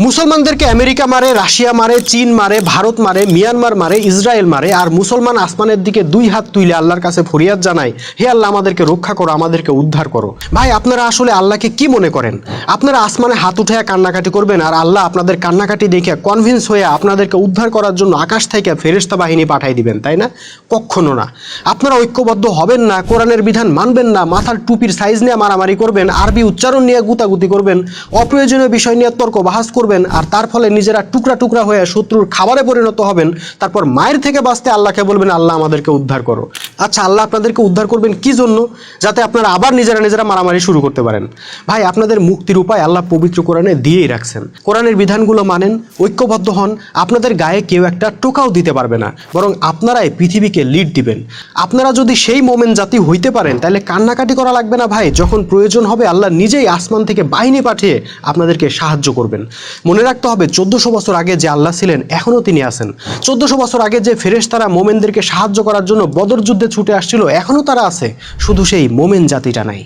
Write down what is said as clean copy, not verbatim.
মুসলমানদেরকে আমেরিকা মারে, রাশিয়া মারে, চীন মারে, ভারত মারে, মিয়ানমার মারে, ইসরায়েল মারে, আর মুসলমান আসমানের দিকে দুই হাত তুলে আল্লাহর কাছে ফরিয়াদ জানায়, হে আল্লাহ আমাদেরকে রক্ষা করো, আমাদেরকে উদ্ধার করো। ভাই আপনারা আসলে আল্লাহকে কি মনে করেন? আপনারা আসমানে হাত উঠে কান্নাকাটি করবেন আর আল্লাহ আপনাদের কান্নাকাটি দেখে কনভিন্স হয়ে আপনাদেরকে উদ্ধার করার জন্য আকাশ থেকে ফেরেশতা বাহিনী পাঠিয়ে দিবেন, তাই না? কখনো না। আপনারা ঐক্যবদ্ধ হবেন না, কোরআনের বিধান মানবেন না, মাথার টুপির সাইজ নিয়ে মারামারি করবেন, আরবি উচ্চারণ নিয়ে গুতাগুতি করবেন, অপ্রয়োজনীয় বিষয় নিয়ে তর্ক বাহাস করবেন, আর তার ফলে নিজেরা টুকরা টুকরা হয়ে শত্রুর খাবারে পরিণত হবেন। তারপর মায়ের থেকে বাঁচতে আল্লাহকে বলবেন আল্লাহ আমাদেরকে উদ্ধার করো। আচ্ছা, আল্লাহ আপনাদেরকে উদ্ধার করবেন কি জন্য? যাতে আপনারা আবার নিজেরা মারামারি শুরু করতে পারেন। ভাই আপনাদের মুক্তির উপায় আল্লাহ পবিত্র কোরআনে দিয়েই রাখছেন। কোরআনের বিধানগুলো মানেন, ঐক্যবদ্ধ হন, আপনাদের গায়ে কেউ একটা টোকাও দিতে পারবে না, বরং আপনারাই পৃথিবীকে লিড দিবেন। আপনারা যদি সেই মোমেন জাতি হইতে পারেন তাহলে কান্নাকাটি করা লাগবে না ভাই। যখন প্রয়োজন হবে আল্লাহ নিজেই আসমান থেকে বাহিনী পাঠিয়ে আপনাদেরকে সাহায্য করবেন। মনে রাখতে হবে 1400 বছর আগে যে আল্লাহ ছিলেন এখনও তিনি আছেন। 1400 বছর আগে যে ফেরেশতারা মোমেনদেরকে সাহায্য করার জন্য বদর যুদ্ধে ছুটে আসছিল এখনও তারা আছে, শুধু সেই মোমেন জাতিটা নাই।